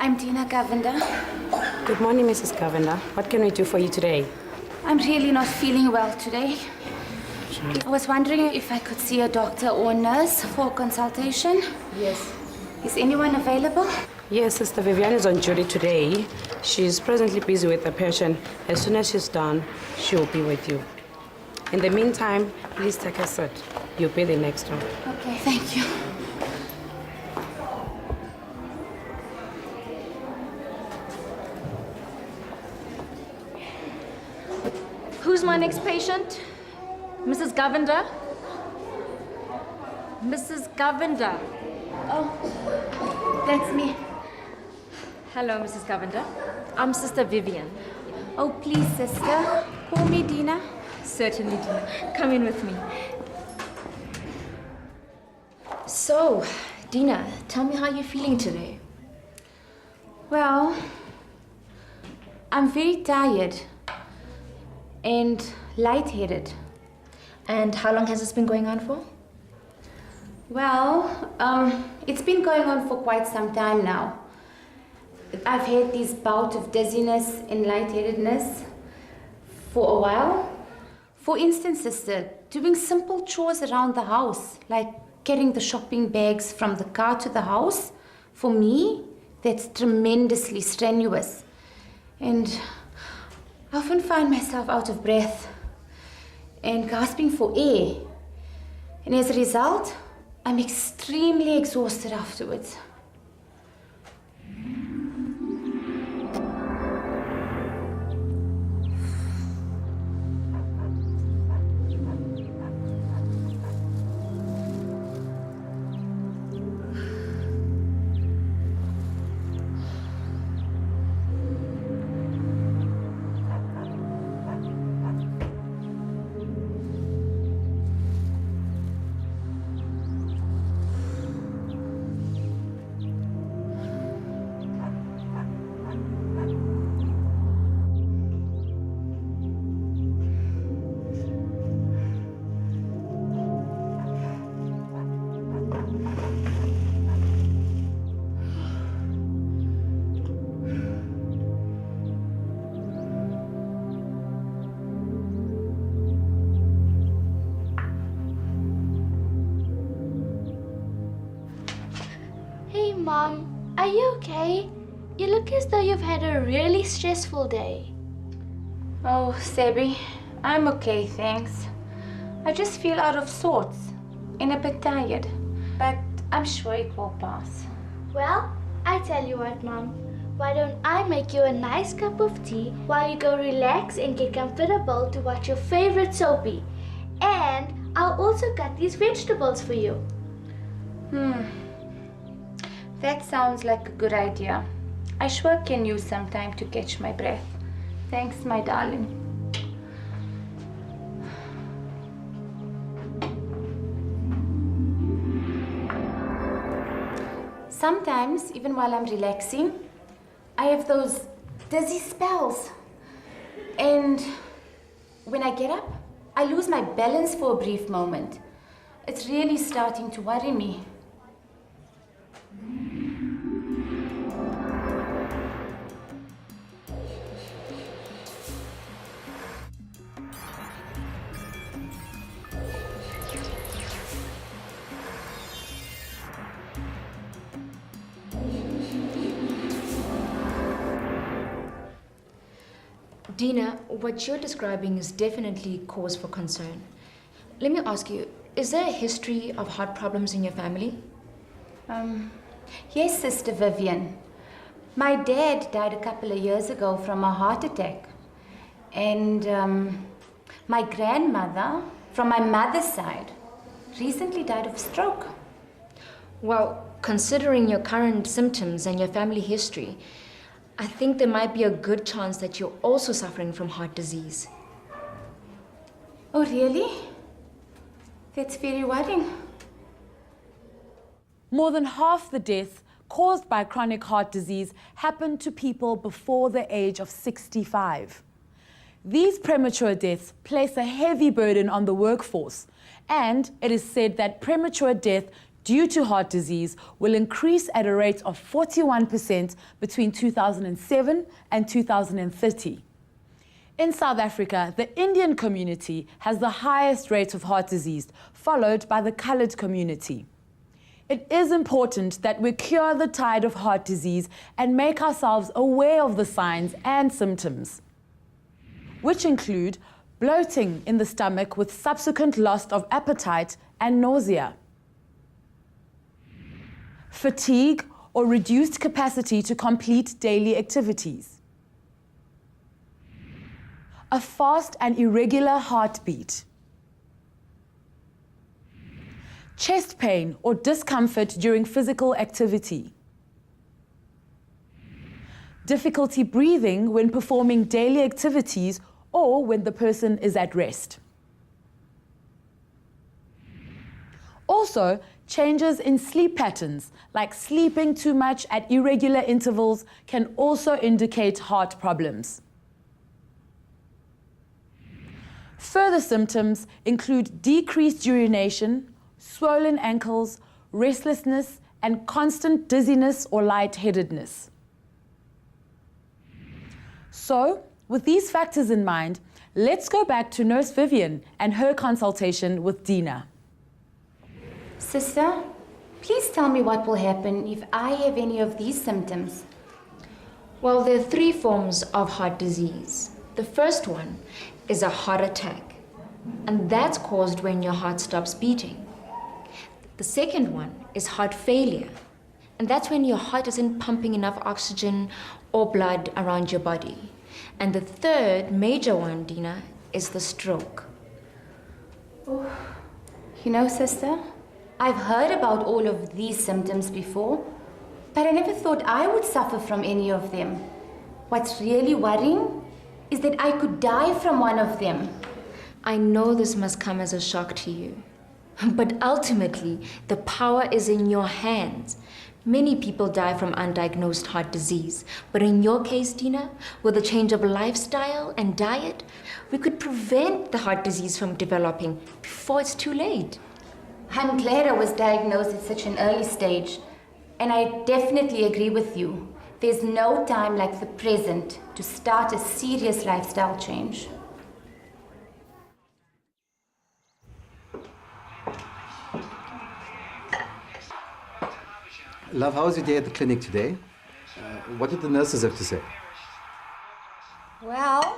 I'm Dina FCP. Good morning, Mrs. Cavender. What can we do for you today? I'm really not feeling well today. I was wondering if I could see a doctor or a nurse for a consultation. Yes. Is anyone available? Yes, Sister Vivian is on duty today. She's presently busy with the patient. As soon as she's done, she will be with you. In the meantime, please take a seat. You'll be the next one. Okay, thank you. Who's my next patient? Mrs. Govender? Mrs. Govender. Oh, that's me. Hello, Mrs. Govender. I'm Sister Vivian. Oh, please, sister. Call me Dina. Certainly, Dina. Come in with me. So, Dina, tell me how you're feeling today. Well, I'm very tired and lightheaded. And how long has this been going on for? Well, it's been going on for quite some time now. I've had these bouts of dizziness and lightheadedness for a while. For instance, sister, doing simple chores around the house, like carrying the shopping bags from the car to the house, for me, that's tremendously strenuous. And I often find myself out of breath and gasping for air. And as a result, I'm extremely exhausted afterwards. Mom, are you okay? You look as though you've had a really stressful day. Oh, Sebi, I'm okay, thanks. I just feel out of sorts and a bit tired, but I'm sure it will pass. Well, I tell you what, Mom. Why don't I make you a nice cup of tea while you go relax and get comfortable to watch your favorite soapy? And I'll also cut these vegetables for you. That sounds like a good idea. I sure can use some time to catch my breath. Thanks, my darling. Sometimes, even while I'm relaxing, I have those dizzy spells. And when I get up, I lose my balance for a brief moment. It's really starting to worry me. Dina, what you're describing is definitely cause for concern. Let me ask you, is there a history of heart problems in your family? Yes, Sister Vivian. My dad died a couple of years ago from a heart attack. And my grandmother, from my mother's side, recently died of stroke. Well, considering your current symptoms and your family history, I think there might be a good chance that you're also suffering from heart disease. Oh, really? That's very worrying. More than half the deaths caused by chronic heart disease happen to people before the age of 65. These premature deaths place a heavy burden on the workforce, and it is said that premature death due to heart disease will increase at a rate of 41% between 2007 and 2030. In South Africa, the Indian community has the highest rate of heart disease, followed by the coloured community. It is important that we cure the tide of heart disease and make ourselves aware of the signs and symptoms, which include bloating in the stomach with subsequent loss of appetite and nausea, fatigue or reduced capacity to complete daily activities, a fast and irregular heartbeat, chest pain or discomfort during physical activity, difficulty breathing when performing daily activities or when the person is at rest. Also, changes in sleep patterns, like sleeping too much at irregular intervals, can also indicate heart problems. Further symptoms include decreased urination, swollen ankles, restlessness, and constant dizziness or lightheadedness. So, with these factors in mind, let's go back to Nurse Vivian and her consultation with Dina. Sister, please tell me what will happen if I have any of these symptoms. Well, there are 3 forms of heart disease. The first one is a heart attack, and that's caused when your heart stops beating. The second one is heart failure, and that's when your heart isn't pumping enough oxygen or blood around your body. And the third major one, Dina, is the stroke. Oh, you know, Sister, I've heard about all of these symptoms before, but I never thought I would suffer from any of them. What's really worrying is that I could die from one of them. I know this must come as a shock to you, but ultimately, the power is in your hands. Many people die from undiagnosed heart disease, but in your case, Dina, with a change of lifestyle and diet, we could prevent the heart disease from developing before it's too late. I'm glad I was diagnosed at such an early stage, and I definitely agree with you. There's no time like the present to start a serious lifestyle change. Love, how was your day at the clinic today? What did the nurses have to say? Well,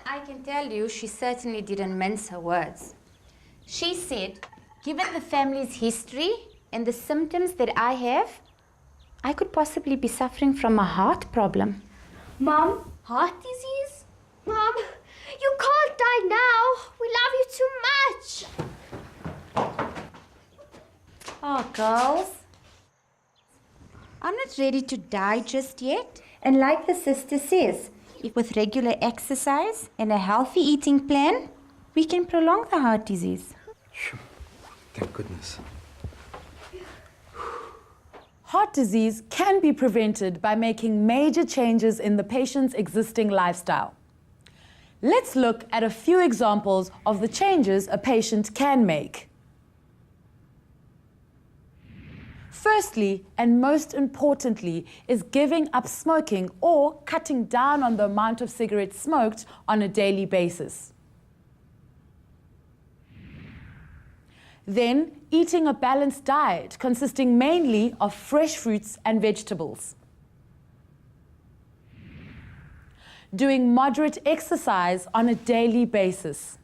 I can tell you she certainly didn't mince her words. She said, given the family's history and the symptoms that I have, I could possibly be suffering from a heart problem. Mom, heart disease? Mom, you can't die now. We love you too much. Oh, girls, I'm not ready to die just yet. And like the sister says, if with regular exercise and a healthy eating plan, we can prolong the heart disease. Thank goodness. Heart disease can be prevented by making major changes in the patient's existing lifestyle. Let's look at a few examples of the changes a patient can make. Firstly, and most importantly, is giving up smoking or cutting down on the amount of cigarettes smoked on a daily basis. Then, eating a balanced diet consisting mainly of fresh fruits and vegetables. doing moderate exercise on a daily basis.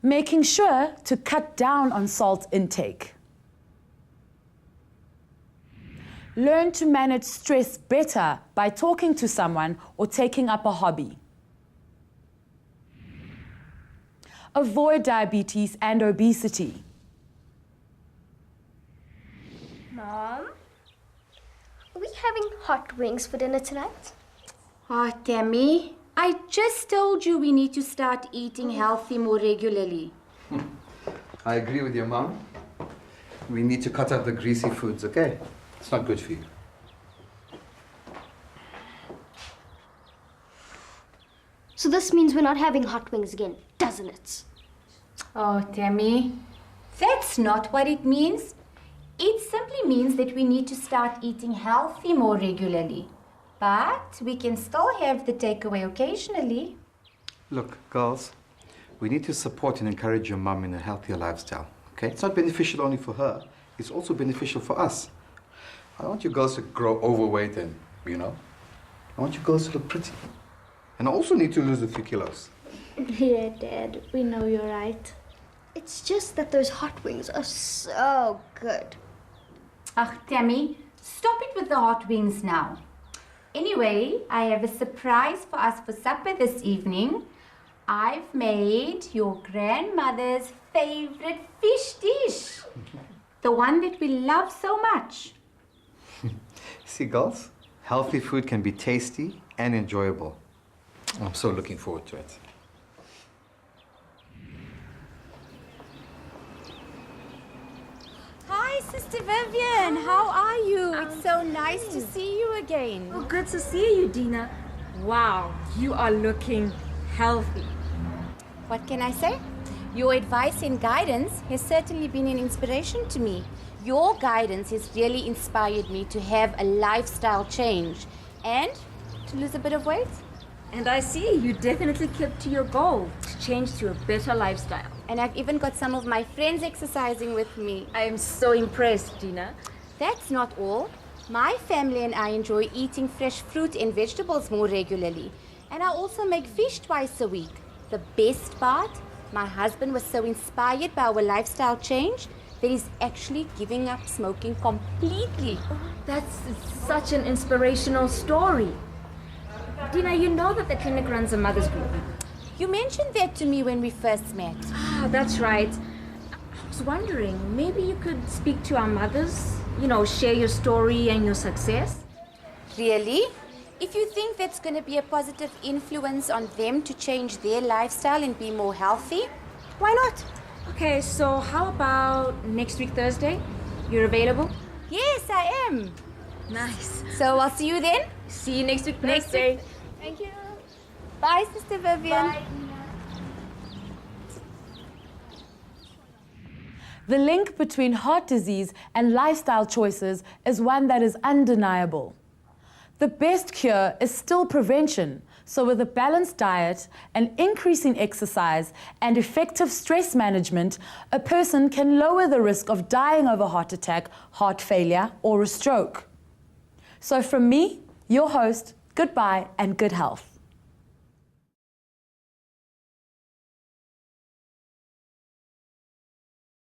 Making sure to cut down on salt intake. Learn to manage stress better by talking to someone or taking up a hobby. Avoid diabetes and obesity. Mom, are we having hot wings for dinner tonight? Oh, Tammy, I just told you we need to start eating healthy more regularly. I agree with your mom. We need to cut out the greasy foods, okay? It's not good for you. So this means we're not having hot wings again, doesn't it? Oh, Tammy, that's not what it means. It simply means that we need to start eating healthy more regularly. But we can still have the takeaway occasionally. Look, girls, we need to support and encourage your mum in a healthier lifestyle, okay? It's not beneficial only for her, it's also beneficial for us. I don't want you girls to grow overweight and, I want you girls to look pretty. And I also need to lose a few kilos. Yeah, Dad, we know you're right. It's just that those hot wings are so good. Ach, Tammy, stop it with the hot wings now. Anyway, I have a surprise for us for supper this evening. I've made your grandmother's favorite fish dish. The one that we love so much. See, girls, healthy food can be tasty and enjoyable. I'm so looking forward to it. Hi, Sister Vivian. How are you? It's so nice to see you again. Oh, good to see you, Dina. Wow, you are looking healthy. What can I say? Your advice and guidance has certainly been an inspiration to me. Your guidance has really inspired me to have a lifestyle change and to lose a bit of weight. And I see you definitely kept to your goal to change to a better lifestyle. And I've even got some of my friends exercising with me. I am so impressed, Dina. That's not all. My family and I enjoy eating fresh fruit and vegetables more regularly. And I also make fish twice a week. The best part, my husband was so inspired by our lifestyle change that he's actually giving up smoking completely. That's such an inspirational story. Dina, you know that the clinic runs a mother's group. You mentioned that to me when we first met. Ah, that's right. I was wondering, maybe you could speak to our mothers, share your story and your success. Really? If you think that's going to be a positive influence on them to change their lifestyle and be more healthy, why not? Okay, so how about next week, Thursday? You're available? Yes, I am. Nice. So I'll see you then. See you next week, Thursday. Thursday. Thank you. Bye, Sister Vivian. Bye. The link between heart disease and lifestyle choices is one that is undeniable. The best cure is still prevention. So with a balanced diet, an increase in exercise, and effective stress management, a person can lower the risk of dying of a heart attack, heart failure, or a stroke. So from me, your host, goodbye and good health.